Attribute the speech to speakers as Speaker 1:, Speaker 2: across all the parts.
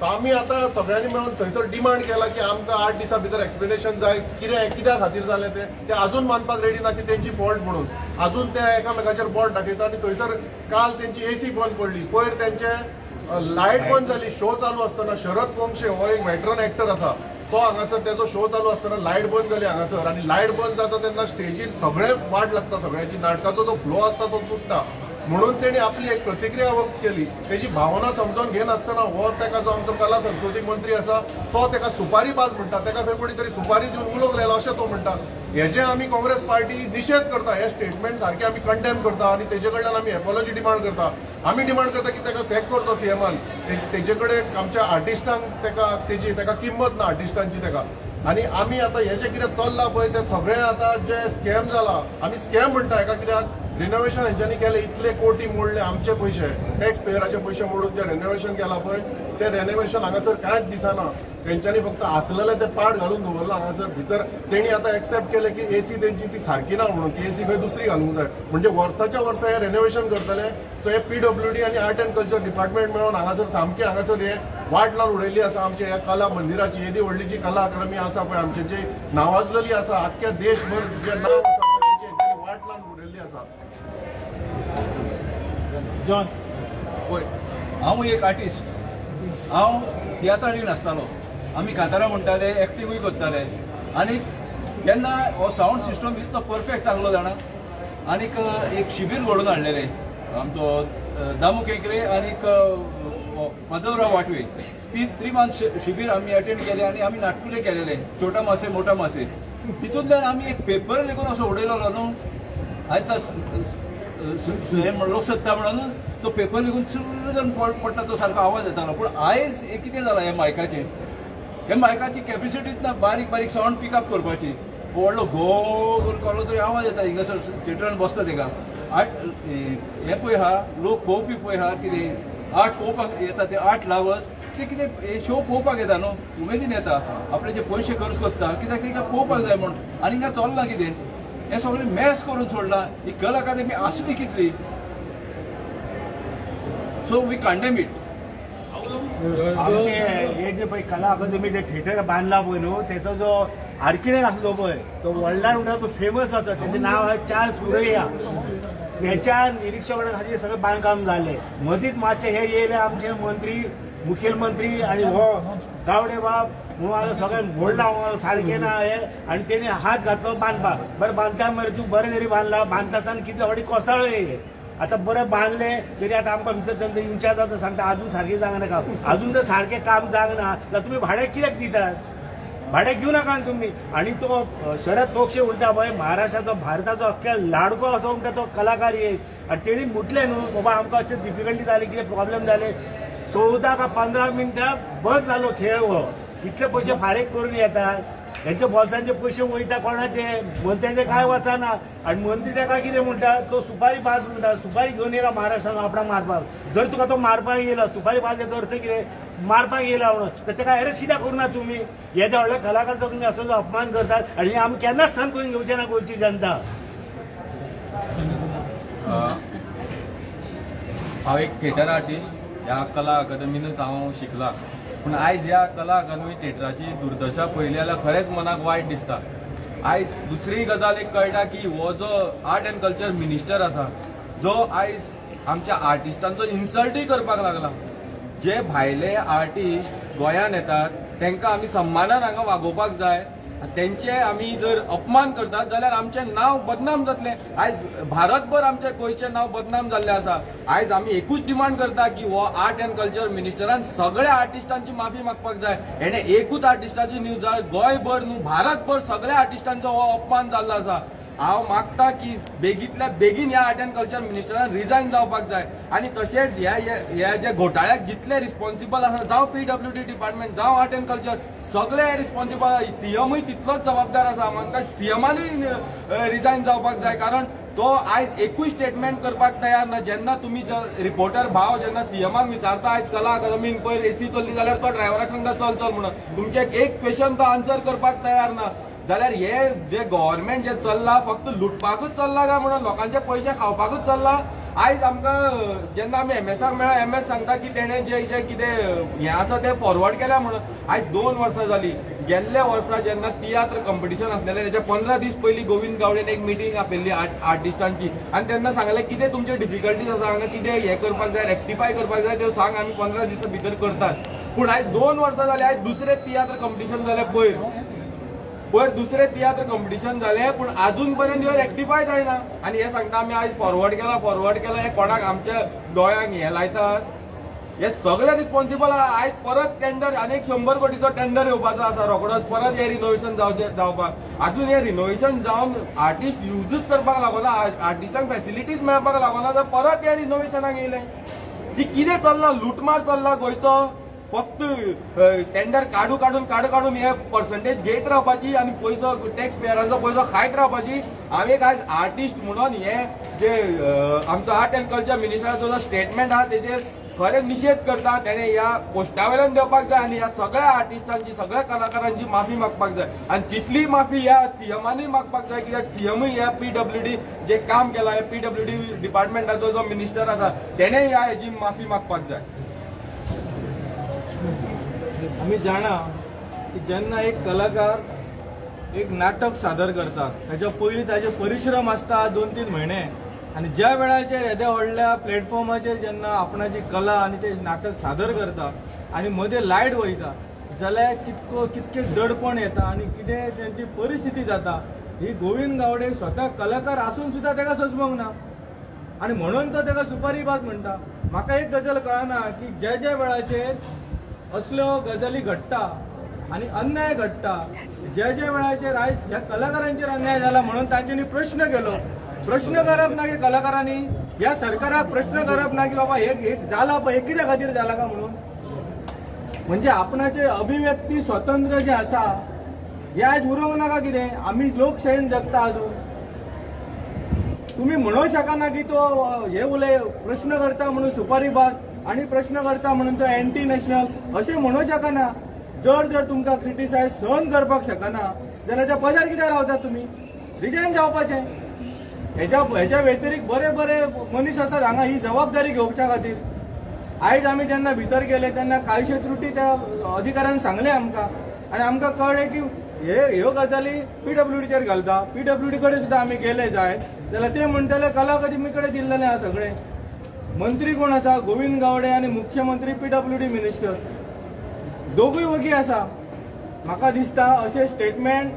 Speaker 1: आम्ही आता सगळ्यांनी मिळून थंयसर डिमांड केला की आमकां 8 दिसां भितर एक्सप्लेनेशन जाय कित्या खातीर जालें ते अजून मानपाक रेडी ना की तेंची फॉल्ट म्हणून अजून ते एकामेकाचेर बोट दाखयता आनी थंयसर काल तेंची एसी बंद पडली पयर तेंचे लायट बंद जाली शो चालू आसतना शरद पोंक्षे हो एक वेटरन एक्टर आसा तो हांगासर तेजो शो चालू आसतना लायट बंद जाली हांगासर आनी लायट बंद जाता तेन्ना स्टेजीर सगळे वाट लागता सगळ्याची नाटकाचो जो फ्लो आसता तो तुटता म्हणून तेणी आपली एक प्रतिक्रिया व्यक्त केली तेजी भावना समजून घेनासतना हो तेका जो आमचो कला संस्कृतीक मंत्री आसा तो तेका सुपारीबाज म्हणटा तेका खंय कोणी तरी सुपारी दिवन उलोवंक लायला अशें तो म्हणटा हेजे आमी काँग्रेस पार्टी निशेध करता हे स्टेटमेंट सारखे आमी कंडेम करता आनी तेजे कडल्यान आमी एपॉलॉजी डिमांड करता आमी डिमांड करता की तेका सॅक करचो सीएमान तेजे कडेन आमच्या आर्टिस्टांक तेका किंमत ना आर्टिस्टांची तेका आनी आमी आतां हे जे कितें चल्लां पळय ते सगळें आतां जे स्कॅम जाला आमी स्कॅम म्हणटा हेका कित्याक रिनोवेशन हेंच्यांनी केले इतले कोटी मोडले आमचे पयशे टॅक्स पेयराचे पयशे मोडून जे रेनोवेशन केला पळय ते रेनोवेशन हांगासर कांयच दिसना तेंच्यांनी फक्त आसलेले ते पाड घालून दवरला हांगासर भितर तेणी आतां एक्सेप्ट केले की एसी तेंची ती सारकी ना म्हणून ती एसी खंय दुसरी घालूंक जाय म्हणजे वर्साच्या वर्सा हे रेनोवेशन करतले सो हे PWD आनी आर्ट एंड कल्चर डिपार्टमेंट मेळून हांगासर सामके हांगासर हे वाट लावन उडयल्ली आसा आमचे ह्या कला मंदिराची येदी व्हडली जी कला अकादमी आसा पळय आमचे जी नावाजलेली आसा आख्ख्या देशभर जे नांव आसा तेंची वाट लावन उडयल्ली आसा
Speaker 2: जॉन पळय हांव एक आर्टिस्ट हांव तियात्रांनी नाचतालो आमी कांतारां म्हणटाले एक्टिंगूय करताले आनी केन्ना हो सावंड सिस्टम इतलो परफेक्ट आहलो जाणा आनीक एक शिबीर घडोवन हाडलेले आमचो दामू केंकरे आनीक माधवराव वाटवे 3 मंथ शिबीर आमी अटेंड केले आनी आमी नाटकुले केलेले छोटा मासे मोठा मासे तितूंतल्यान आमी एक पेपर लेगून असो उडयलो न्हू आयज लोकसत्ता म्हणून तो पेपर लिहून चुरून पडटा तो सारको आवाज येतालो पण आयज कितें जालां हे मायकाची कॅपेसिटीच ना बारीक बारीक सावंड पिकअप करपाची व्हडलो घो करून कसलो तरी आवाज येता हिंगासर थिएटरान बसता तेका हे पळय आहा लोक पळोवपी पळय आहा कितें आर्ट पळोवपाक येता ते आर्ट लावर्स ते कितें शो पळोवपाक येता न्हू उमेदीन येता आपले जे पयशे खर्च करता कित्याक तांकां पळोवपाक जाय म्हणून आनी हिंगा चल्लां कितें हे सगळें मॅस करून सोडला ही कला अकादमी आसली कितली सो वी कंडेम इट
Speaker 3: आमचे हे जे पळय कला अकादमी जे थिएटर बांदला पळय न्हू तेचो जो आर्किटेक्ट आसलो पळय तो वर्ल्डान म्हणटा तो फेमस आसा तेचें नांव आसा चार्ल्स कुरेया ह्याच्या निरीक्षणा खातीर सगळें बांदकाम जालें मदींच मातशें हे येयले आमचे मंत्री मुखेलमंत्री आनी हो गावडे बाब म्हणून सगळ्यांक मोडला सारकें ना हे आनी तेणी हात घातलो बांदपाक बरें बांदता मरे तूं बरें तरी बांदला बांदता आसतना कितले व्हडे कोसळ्ळे आतां बरें बांदले तरी आतां आमकां भितर तेंचो इन्चार्ज आतां सांगता अजून सारकें जावंक नाका अजून जर सारकें काम जावंक ना जाल्यार तुमी भाड्याक कित्याक दितात भाड्याक घेवं नाका तुमी आनी तो शरद पोंक्षे म्हणटा पळय महाराष्ट्राचो भारताचो अख्ख्या लाडको असो म्हणटा तो कलाकार एक आनी तेणी म्हटलें न्हू बाबा आमकां अशें डिफिकल्टी जाली कितें प्रॉब्लेम जाले 14 का 15 मिनटां बंद जालो खेळ हो इतले पयशे फारीक करून येतात हेंच्या बोल्सांचे पयशे वयता कोणाचे मंत्र्याचे काय वचना आनी मंत्री ताका कितें म्हणटा तो सुपारी बाज म्हणटा सुपारी घेवन येयला महाराष्ट्रान आपणाक मारपाक जर तुका तो मारपाक येयला सुपारी बाजेचो अर्थ कितें मारपाक येयला म्हणून तर ताका अरेस्ट कित्याक करुना तुमी येद्या व्हडल्या कलाकाराचो तुमी असो जो अपमान करतात आनी आमी केन्नाच सहन करून घेवचे ना गोंयची जनता
Speaker 4: हांव एक थिएटर आर्टिस्ट ह्या कला अकादमीनूच हांव शिकला पूण आयज ह्या कला अकादमी थिएटराची दुर्दशा पळयली जाल्यार खरेंच मनाक वायट दिसता आयज दुसरी गजाल एक कळटा की हो जो आर्ट एंड कल्चर मिनिस्टर आसा जो आयज आमच्या आर्टिस्टांचो इन्सल्टूय करपाक लागला जे भायले आर्टिस्ट गोंयांत येतात तांकां आमी सन्मानान हांगा वागोवपाक जाय तेंचे आमी जर अपमान करतात जाल्यार आमचें नांव बदनाम जातलें आयज भारतभर आमचें गोंयचें नांव बदनाम जाल्लें आसा आयज आमी एकूच डिमांड करता की हो आर्ट एंड कल्चर मिनिस्टरान सगळ्या आर्टिस्टांची माफी मागपाक जाय हेणे एकूच आर्टिस्टाची न्यूज जाय गोंयभर न्हू भारतभर सगळ्या आर्टिस्टांचो हो अपमान जाल्लो आसा हांव मागता की बेगींतल्या बेगीन ह्या आर्ट एंड कल्चर मिनिस्टरान रिजायन जावपाक जाय आनी तशेंच ह्या जे घोटाळ्याक जितले रिस्पॉन्सिबल आसा जावं PWD डिपार्टमेंट जावं आर्ट एंड कल्चर सगळे रिस्पॉन्सिबल सीएमूय तितलोच जबाबदार आसा म्हाका सीएमानूय रिजायन जावपाक जाय कारण तो आयज एकूय स्टेटमेंट करपाक तयार ना जेन्ना तुमी रिपोर्टर भाव जेन्ना सीएमाक विचारता आयज कला अकादमीन पयर एसी चल्ली जाल्यार तो ड्रायव्हराक सांगता चल चल म्हणून तुमचे एक क्वेश्चन तो आन्सर करपाक तयार ना जाल्यार हे जे गव्हर्नमेंट जे चल्ला फक्त लुटपाकूच चल्ला काय म्हणून लोकांचे पयशे खावपाकूच चल्ला आयज आमकां जेन्ना आमी MS-आक मेळ्ळा MS सांगता की तेणें जे कितें हें आसा तें फॉरवर्ड केल्या म्हणून आयज 2 वर्सां जालीं. गेल्ल्या वर्सा जेन्ना तियात्र कॉम्पिटिशन आसलेलें तेच्या 15 दीस पयलीं गोविंद गावडेन एक मिटींग आपयल्ली आर्टिस्टांची आनी तेन्ना सांगलें कितें तुमचे डिफिकल्टीज आसा हांगा कितें हें करपाक जाय रेक्टिफाय करपाक जाय त्यो सांग आमी 15 दिसा भितर करतात. पूण आयज 2 वर्सां जालीं आयज दुसरें तियात्र कॉम्पिटिशन जालें पयर दुसरें तियात्र कॉम्पिटिशन जालें पूण अजून पर्यंत ह्यो रेक्टिफाय जायना आनी हे सांगता आमी आयज फॉरवर्ड केला हे कोणाक आमच्या दोळ्यांक हे लायतात. हे सगळे रिस्पॉन्सिबल आयज परत टेंडर आनी 100 कोटीचो टेंडर येवपाचो आसा रोखडोच परत हे रिनोव्हेशन जावपाक अजून हे रिनोव्हेशन जावन आर्टिस्ट यूजच करपाक लागोना आर्टिस्टांक फॅसिलिटीज मेळपाक लागोना तर परत हे रिनोव्हेशनाक येयले. ही कितें चल्ला लुटमार चल्ला गोंयचो फक्त टेंडर काडून हे पर्संटेज घेत रावपाची आनी पैसो टॅक्स पेयरांचो पैसो खायत रावपाची. हांव एक आयज आर्टिस्ट म्हणून हे जे आमचो आर्ट एंड कल्चर मिनिस्टराचो जो स्टेटमेंट आहा तेजेर खरें निशेध करता. तेणें ह्या पोस्टा वयल्यान देवपाक जाय आनी ह्या सगळ्या आर्टिस्टांची सगळ्या कलाकारांची माफी मागपाक जाय आनी तितली माफी ह्या CMआनूय मागपाक जाय कित्याक CMूय ह्या PWD जे काम केलां हे PWD डिपार्टमेंटाचो जो मिनिस्टर आसा तेणेंय ह्या हेची माफी मागपाक जाय.
Speaker 5: आम्ही जाणा की जेन्ना एक कलाकार एक नाटक सादर करता ताच्या पयलीं ताचे परिश्रम आसता 2-3 म्हयने आनी ज्या वेळाचेर येद्या व्हडल्या प्लॅटफॉर्माचेर जेन्ना आपणाची कला आनी ते नाटक सादर करता आनी मदें लायट वयता जाल्यार कितकें दडपण येता आनी कितें तेंची परिस्थिती जाता ही गोविंद गावडे स्वता कलाकार आसून सुद्दां ताका सजमोंक ना आनी म्हणून तो ताका सुपारीबाज म्हणटा. म्हाका एक गजाल कळना की ज्या वेळाचेर असल्यो गजाली घडटा आनी अन्याय घडटा ज्या वेळाचेर आयज ह्या कलाकारांचेर अन्याय जाला म्हणून तांच्यांनी प्रश्न केलो. प्रश्न करप ना की कलाकारांनी ह्या सरकाराक प्रश्न करप ना की बाबा हे जाला पळय हे कित्या खातीर जाला काय म्हणून. म्हणजे आपणाचे अभिव्यक्ती स्वातंत्र्य जे आसा हे आयज उरोवंक नाका कितें. आमी लोकशायेन जगता अजून. तुम्ही म्हणूंक शकना की तो हे उलय प्रश्न करता म्हणून सुपारीबाज आणि प्रश्न करता म्हणून तो एंटी नॅशनल अशें म्हणूंक शकना. जर तुमकां क्रिटिसायज सहन करपाक शकना जाल्यार त्या पदार कित्याक रावतात तुमी. रिजायन जावपाचें. हेच्या व्यतिरिक्त बरे मनीस आसात हांगा ही जबाबदारी घेवच्या खातीर. आयज आमी जेन्ना भितर गेले तेन्ना कांयशे त्रुटी त्या अधिकाऱ्यान सांगले आमकां आनी आमकां कळ्ळें की ह्यो गजाली PWDचेर घालता. PWD कडेन सुद्दां आमी गेले जाय जाल्यार ते म्हणटले कला अकादमी कडेन दिल्लेलें आहा सगळें. मंत्री कोण आसा गोविंद गावडे आनी मुख्यमंत्री PWD मिनिस्टर दोगूय वगी आसा. म्हाका दिसता अशें स्टेटमेंट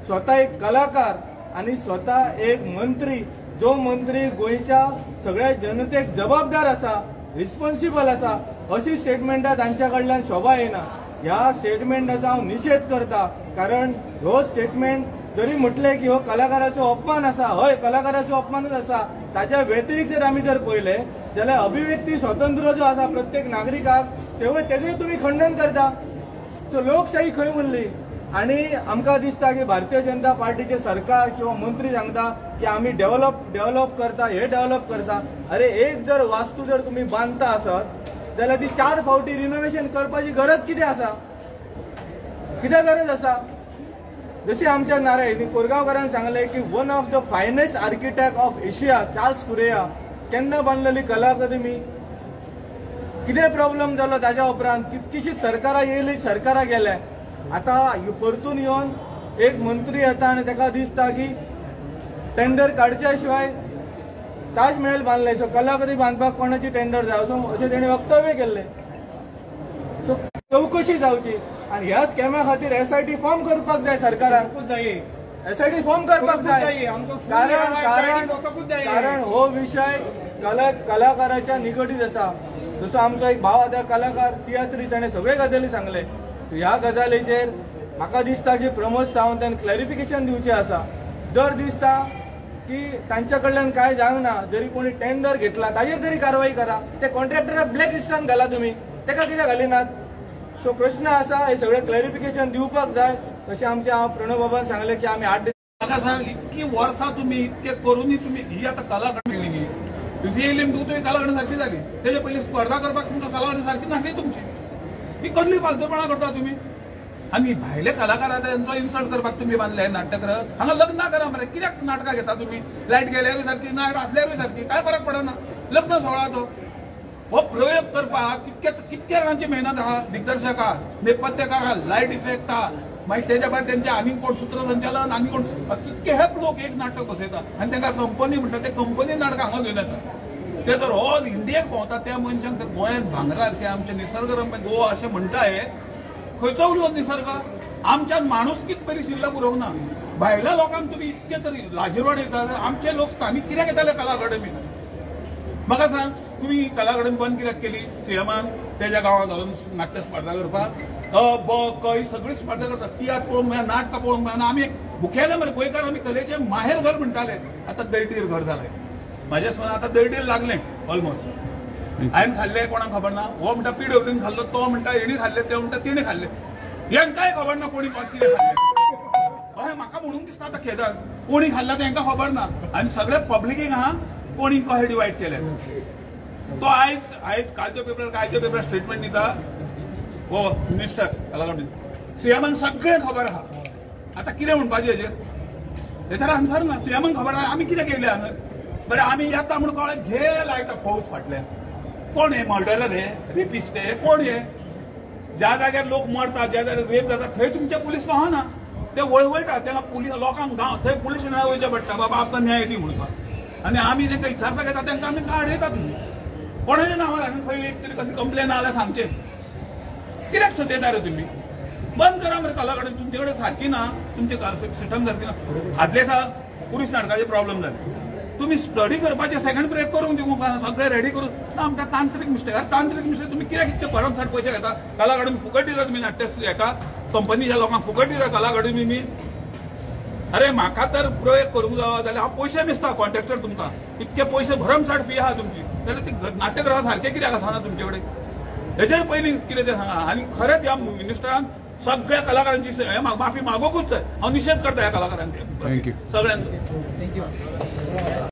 Speaker 5: स्वता एक कलाकार आनी स्वता एक मंत्री जो मंत्री गोंयच्या सगळ्या जनतेक जबाबदार आसा रिस्पॉन्सिबल आसा अशी स्टेटमेंटां तांच्या कडल्यान शोभा येना. ह्या स्टेटमेंटाचो हांव निशेध करता कारण हो स्टेटमेंट जरी म्हटलें की हो कलाकाराचो अपमान आसा हय कलाकाराचो अपमानूच आसा ताच्या व्यतिरिक्त जर आमी जर पळयले जाल्यार अभिव्यक्ती स्वातंत्र्य जो आसा प्रत्येक नागरिकाक तेजोय तुमी खंडन करता. सो लोकशाही खंय उरली. आनी आमकां दिसता की भारतीय जनता पार्टीचे सरकार किंवा मंत्री सांगता की आमी डेव्हलप करता हे डेव्हलप करता. अरे एक जर वास्तू जर तुम्ही बांदता आसत जाल्यार ती 4 फावटी रिनोव्हेशन करपाची गरज कितें आसा. कितें गरज आसा. जशी आमच्या नारायणी कोरगांवकारान सांगले की one of the finest architect of Asia Charles Correa केन्ना बांदलेली कला अकादमी. कितें प्रॉब्लेम जालो ताच्या उपरांत कितकीशीच सरकारां येयली सरकारां गेले. आतां परतून येवन एक मंत्री येता आनी ताका दिसता की टेंडर काडच्या शिवाय ताजमहल बांदले सो कला अकादमी बांदपाक कोणाची टेंडर जाय अशें तेणें वक्तव्य केल्लें. सो चवकशी जावची आनी ह्या स्कॅमा खातीर SIT फॉर्म करपाक जाय सरकारान. SIT फॉर्म करपाक जाय कारण हो विशय कलाकाराच्या निगडीत आसा. जसो आमचो एक भाव आतां कलाकार तियात्री ताणें सगळे गजाली सांगले. ह्या गजालीचेर म्हाका दिसता की प्रमोद सावंतान क्लॅरिफिकेशन दिवचें आसा. जर दिसता की तांच्या कडल्यान कांय जावंक ना जरी कोणी टेंडर घेतला ताजेर तरी कारवाई करा. ते कॉन्ट्रॅक्टराक ब्लॅक लिस्टान घाला तुमी ताका कित्याक घालिनात. सो प्रश्न आसा हे सगळे क्लॅरिफिकेशन दिवपाक जाय. अशें आमचे हांव प्रणव बाबान सांगलें की आमी 8
Speaker 6: दीस इतकी वर्सां तुमी इतके करूनय तुमी ही आतां कला अकादमी VLM तुमी कला अकादमी सारकी जाली. तेजे पयलीं स्पर्धा करपाक तुमकां कला अकादमी सारकी नासली तुमची. ही कसली फालतूपणां करता तुमी. आणि भायले कलाकार त्यांचो इन्सल्ट करपाक तुम्ही बांधले नाट्यगृह हांगा लग्न करा मरे कित्याक नाटकां घेता तुम्ही लायट गेल्यारूय सारखी नायट आसल्यारूय सारखी काय फरक पडना लग्न सोहळा तो हो प्रयोग करपाक कितक्या जाणांची मेहनत आहा दिग्दर्शक आहा नेपथ्यकार आहा लायट इफेक्ट आहा मागीर तेच्या भायर तेंचे आनी कोण सूत्रसंचालन आनी कोण कितके हेच लोक एक नाटक बसयता आनी तांकां कंपनी म्हणटा ते कंपनी नाटकां हांगा घेवन येता ते जर ऑल इंडियेक भोंवता त्या मनशांक तर गोंयांत भांगरार ते आमचे निसर्गरम्य गोवा अशें म्हणटाय खंयचो उरलो निसर्ग आमच्यान माणूसकीच बरी शिल्लक उरोवंक ना भायल्या लोकांक तुमी इतके तरी लाजिरवाण येता आमचे लोक स्थानीक कित्याक येताले कला अकादमीक म्हाका सांग तुम्ही कला अकादमी बंद कित्याक केली सीएमान तेज्या गांवांत घालून नाट्य स्पर्धा करपाक ही सगळी स्पर्धा करतात तियात्र पळोवंक मेळना नाटकां पळोवंक मेळना आमी मुखेल्य मरे गोंयकार आमी कलेचे माहेर घर म्हणटाले आतां दैडीर घर जालें म्हाज्या हिसपान आतां दैडीर लागलें ऑलमोस्ट हांवें खाल्लें कोणाक खबर ना हो म्हणटा PWCन खाल्लो तो म्हणटा हेणी खाल्ले ते म्हणटा तिणे खाल्ले हेंकांय खबर ना कोणी कितें खाल्लें हय म्हाका म्हणून दिसता आतां खेदाक कोणी खाल्ला तें हेंकां खबर ना आनी सगळे पब्लिकेक आहा कोणी कशें डिवायड केलें तो आयज कालच्या पेपरार स्टेटमेंट दिता हो मिनिस्टर कला अकादमी सीएमान सगळें खबर आहा आतां कितें म्हणपाचें हेजेर हेचेर आन्सर ना सीएमान खबर आहा आमी कितें केलें हांगा बरें आमी येता म्हणून कळ्ळें घे लायता फौज फाटल्यान कोण हे मर्डरर हे रेपिस्ट हे कोण हे ज्या जाग्यार लोक मरतात ज्या जाग्यार रेप जाता थंय तुमचे पुलीस पावना ते वळवयता तेन्ना पुलीस लोकांक थंय पुलीस स्टेशनार वयचें पडटा बाबा आमकां न्याय दी म्हणपाक आनी आमी तांकां विचारपाक येता तांकां आमी कार्ड येता तुमी कोणाच्या नांवार आनी खंय एक तरी कंप्लेन आल्या सांगचें कित्याक सतयता रे तुमी बंद करा मरे कला अकादमी तुमचे कडेन सारकी ना तुमचे सिस्टम सारकी ना आदले दिसा पुरुश नाटकाचे प्रॉब्लेम जाले तुम्ही स्टडी करपाचे सेकंड ब्रेक करून दिवंक सगळे रेडी करून ना म्हणटा तांत्रीक मिस्टेक तुमी कित्याक इतके भरमसाट पयशे घेता कला अकादमी फुकट दिता तुमी नाट्य हेका कंपनीच्या लोकांक फुकट दिता कला अकादमी अरे म्हाका तर प्रयोग करूंक जावं जाल्यार हांव पयशे मेजता कॉन्ट्रॅक्टर तुमकां इतके पयशे भरमसाट फी आहा तुमची जाल्यार ती नाट्यगृह सारखे कित्याक आसना तुमचे कडेन हेजेर पयलीं कितें तें सांगा आनी खरेंच ह्या मिनिस्टरान सगळ्या कलाकारांची माफी मागोकूच जाय हांव निशेध करता ह्या कलाकारांचे सगळ्यांचो